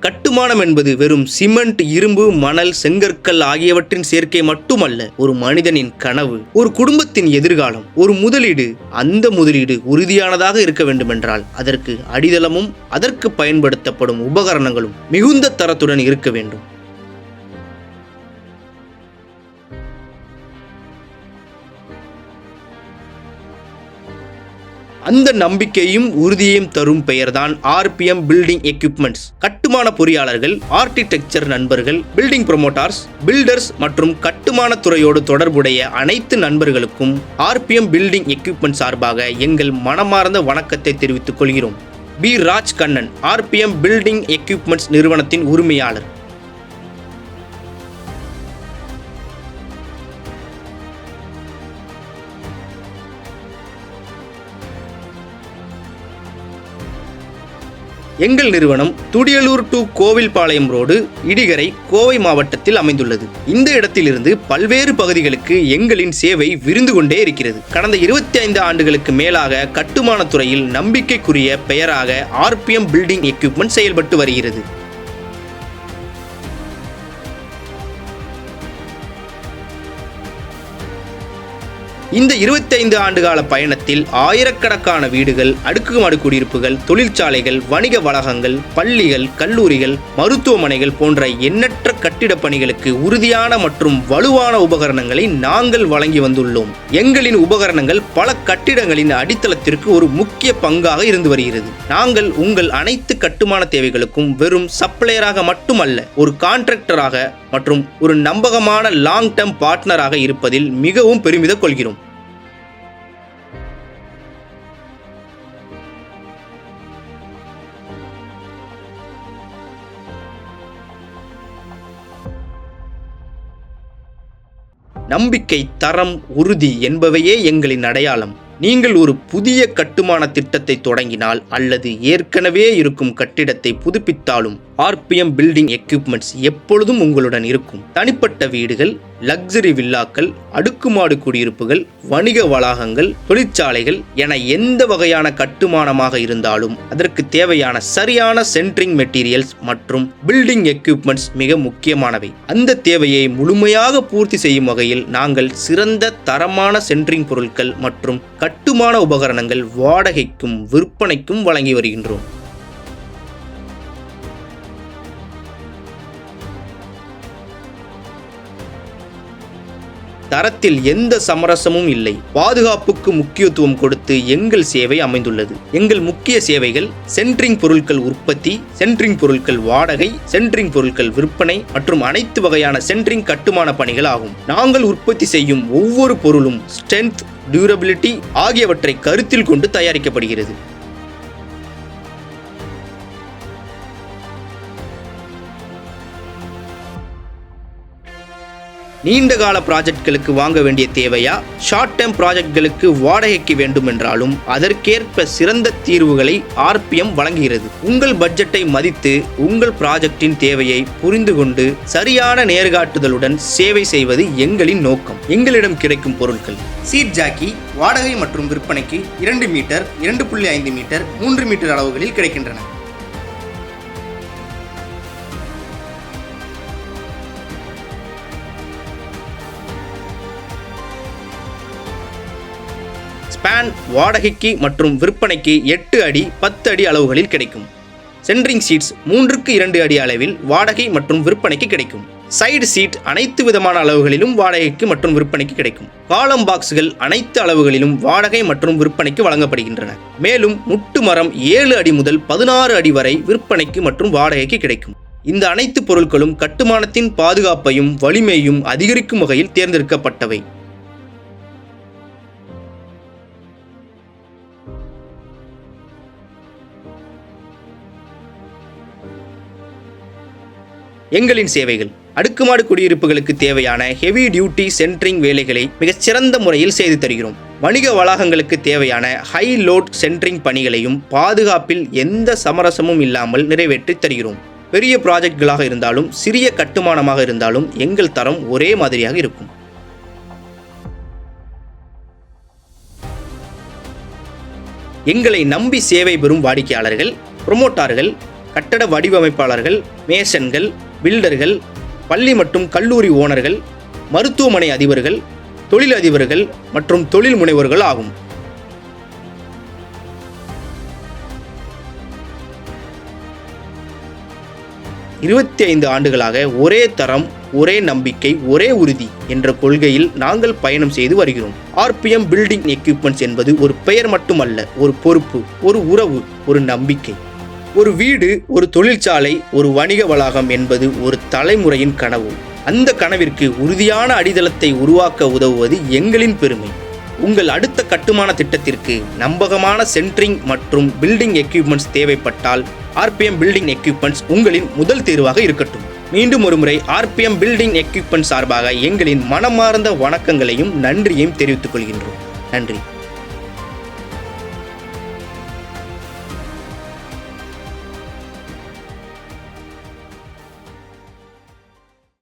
கட்டுமானம் என்பது வெறும் சிமெண்ட், இரும்பு, மணல், செங்கற்கள் ஆகியவற்றின் சேர்க்கை மட்டுமல்ல. ஒரு மனிதனின் கனவு, ஒரு குடும்பத்தின் எதிர்காலம், ஒரு முதலீடு. அந்த முதலீடு உறுதியானதாக இருக்க வேண்டுமென்றால் அதற்கு அடித்தளமும் அதற்கு பயன்படுத்தப்படும் உபகரணங்களும் மிகுந்த தரத்துடன் இருக்க வேண்டும். அந்த நம்பிக்கையும் உறுதியையும் தரும் பெயர்தான் ஆர்பிஎம் பில்டிங் எக்யூப்மெண்ட்ஸ். கட்டுமான பொறியாளர்கள், ஆர்கிடெக்சர் நண்பர்கள், பில்டிங் ப்ரொமோட்டர்ஸ், பில்டர்ஸ் மற்றும் கட்டுமான துறையோடு தொடர்புடைய அனைத்து நண்பர்களுக்கும் ஆர்பிஎம் பில்டிங் எக்யூப்மெண்ட் சார்பாக எங்கள் மனமார்ந்த வணக்கத்தை தெரிவித்துக் கொள்கிறோம். P. Raj Kannan, RPM building equipments நிறுவனத்தின் உரிமையாளர். எங்கள் நிறுவனம் துடியலூர் டு கோவில்பாளையம் ரோடு, இடிகரை, கோவை மாவட்டத்தில் அமைந்துள்ளது. இந்த இடத்திலிருந்து பல்வேறு பகுதிகளுக்கு எங்களின் சேவை விரிந்து கொண்டே இருக்கிறது. கடந்த 25 ஆண்டுகளுக்கு மேலாக கட்டுமான துறையில் நம்பிக்கைக்குரிய பெயராக ஆர்பிஎம் பில்டிங் எக்யூப்மெண்ட் செயல்பட்டு வருகிறது. இந்த 25 ஆண்டுகால பயணத்தில் ஆயிரக்கணக்கான வீடுகள், அடுக்குமாடி குடியிருப்புகள், தொழிற்சாலைகள், வணிக வளாகங்கள், பள்ளிகள், கல்லூரிகள், மருத்துவமனைகள் போன்ற எண்ணற்ற கட்டிடப் பணிகளுக்கு உறுதியான மற்றும் வலுவான உபகரணங்களை நாங்கள் வழங்கி வந்துள்ளோம். எங்களின் உபகரணங்கள் பல கட்டிடங்களின் அடித்தளத்திற்கு ஒரு முக்கிய பங்காக இருந்து வருகிறது. நாங்கள் உங்கள் அனைத்து கட்டுமான தேவைகளுக்கும் வெறும் சப்ளையராக மட்டுமல்ல, ஒரு கான்ட்ராக்டராக மற்றும் ஒரு நம்பகமான லாங் டேர்ம் பார்ட்னராக இருப்பதில் மிகவும் பெருமிதம் கொள்கிறோம். நம்பிக்கை, தரம், உறுதி என்பவையே எங்களின் அடையாளம். நீங்கள் ஒரு புதிய கட்டுமான திட்டத்தை தொடங்கினால் அல்லது ஏற்கனவே இருக்கும் கட்டிடத்தை புதுப்பித்தாலும் ஆர்பிஎம் பில்டிங் எக்யூப்மெண்ட்ஸ் எப்பொழுதும் உங்களுடன் இருக்கும். தனிப்பட்ட வீடுகள், லக்ஸரி வில்லாக்கள், அடுக்குமாடு குடியிருப்புகள், வணிக வளாகங்கள், தொழிற்சாலைகள் என எந்த வகையான கட்டுமானமாக இருந்தாலும் அதற்கு தேவையான சரியான சென்ட்ரிங் மெட்டீரியல்ஸ் மற்றும் பில்டிங் எக்யூப்மெண்ட்ஸ் மிக முக்கியமானவை. அந்த தேவையை முழுமையாக பூர்த்தி செய்யும் வகையில் நாங்கள் சிறந்த தரமான சென்ட்ரிங் பொருட்கள் மற்றும் கட்டுமான உபகரணங்கள் வாடகைக்கும் விற்பனைக்கும் வழங்கி வருகின்றோம். தரத்தில் எந்த சமரசமும் இல்லை. பாதுகாப்புக்கு முக்கியத்துவம் கொடுத்து எங்கள் சேவை அமைந்துள்ளது. எங்கள் முக்கிய சேவைகள் சென்ட்ரிங் பொருட்கள் உற்பத்தி, சென்ட்ரிங் பொருட்கள் வாடகை, சென்ட்ரிங் பொருட்கள் விற்பனை மற்றும் அனைத்து வகையான சென்ட்ரிங் கட்டுமான பணிகள் ஆகும். நாங்கள் உற்பத்தி செய்யும் ஒவ்வொரு பொருளும் ஸ்ட்ரென்த், டியூரபிலிட்டி ஆகியவற்றை கருத்தில் கொண்டு தயாரிக்கப்படுகிறது. நீண்ட கால ப்ராஜெக்ட்களுக்கு வாங்க வேண்டிய தேவையா, ஷார்ட் டேர்ம் ப்ராஜெக்ட்களுக்கு வாடகைக்கு வேண்டுமென்றாலும் அதற்கேற்ப சிறந்த தீர்வுகளை ஆர்பிஎம் வழங்குகிறது. உங்கள் பட்ஜெட்டை மதித்து உங்கள் ப்ராஜெக்டின் தேவையை புரிந்து கொண்டு சரியான நேர்காட்டுதலுடன் சேவை செய்வது எங்களின் நோக்கம். எங்களிடம் கிடைக்கும் பொருட்கள்: சீட் ஜாக்கி வாடகை மற்றும் விற்பனைக்கு 2 மீட்டர், 2.5 மீட்டர், 3 மீட்டர் அளவுகளில் கிடைக்கின்றன. ஸ்பான் வாடகைக்கு மற்றும் விற்பனைக்கு 8 அடி 10 அடி அளவுகளில் கிடைக்கும். சென்ட்ரிங் சீட்ஸ் 3x2 அடி அளவில் வாடகை மற்றும் விற்பனைக்கு கிடைக்கும். சைடு சீட் அனைத்து விதமான அளவுகளிலும் வாடகைக்கு மற்றும் விற்பனைக்கு கிடைக்கும். காலம் பாக்ஸ்கள் அனைத்து அளவுகளிலும் வாடகை மற்றும் விற்பனைக்கு வழங்கப்படுகின்றன. மேலும் முட்டு மரம் 7 அடி முதல் 16 அடி வரை விற்பனைக்கு மற்றும் வாடகைக்கு கிடைக்கும். இந்த அனைத்து பொருட்களும் கட்டுமானத்தின் பாதுகாப்பையும் வலிமையும் அதிகரிக்கும் வகையில் தேர்ந்தெடுக்கப்பட்டவை. எங்களின் சேவைகள்: அடுக்குமாடு குடியிருப்புகளுக்கு தேவையான ஹெவி டியூட்டி சென்ட்ரிங் வேலைகளை மிகச்சிறந்த முறையில் செய்து தருகிறோம். வணிக வளாகங்களுக்கு தேவையான ஹை லோட் சென்ட்ரிங் பணிகளையும் பாதுகாப்பில் எந்த சமரசமும் இல்லாமல் நிறைவேற்றி தருகிறோம். பெரிய ப்ராஜெக்ட்களாக இருந்தாலும் சிறிய கட்டுமானமாக இருந்தாலும் எங்கள் தரம் ஒரே மாதிரியாக இருக்கும். எங்களை நம்பி சேவை பெறும் வாடிக்கையாளர்கள், புரமோட்டார்கள், கட்டட வடிவமைப்பாளர்கள், மேசன்கள், பில்டர்கள், பள்ளி மற்றும் கல்லூரி ஓனர்கள், மருத்துவமனை அதிபர்கள், தொழிலதிபர்கள் மற்றும் தொழில் முனைவோர்கள் ஆகும். இருபத்தி 25 ஆண்டுகளாக ஒரே தரம், ஒரே நம்பிக்கை, ஒரே உறுதி என்ற கொள்கையில் நாங்கள் பயணம் செய்து வருகிறோம். ஆர்பிஎம் பில்டிங் எக்யூப்மெண்ட்ஸ் என்பது ஒரு பெயர் மட்டுமல்ல, ஒரு பொறுப்பு, ஒரு உறவு, ஒரு நம்பிக்கை. ஒரு வீடு, ஒரு தொழிற்சாலை, ஒரு வணிக வளாகம் என்பது ஒரு தலைமுறையின் கனவு. அந்த கனவிற்கு உறுதியான அடித்தளத்தை உருவாக்க உதவுவது எங்களின் பெருமை. உங்கள் அடுத்த கட்டுமான திட்டத்திற்கு நம்பகமான சென்ட்ரிங் மற்றும் பில்டிங் எக்யூப்மெண்ட்ஸ் தேவைப்பட்டால் ஆர்பிஎம் பில்டிங் எக்யூப்மெண்ட்ஸ் உங்களின் முதல் தேர்வாக இருக்கட்டும். மீண்டும் ஒருமுறை ஆர்பிஎம் பில்டிங் எக்யூப்மெண்ட்ஸ் சார்பாக எங்களின் மனமார்ந்த வணக்கங்களையும் நன்றியையும் தெரிவித்துக் கொள்கின்றோம். நன்றி.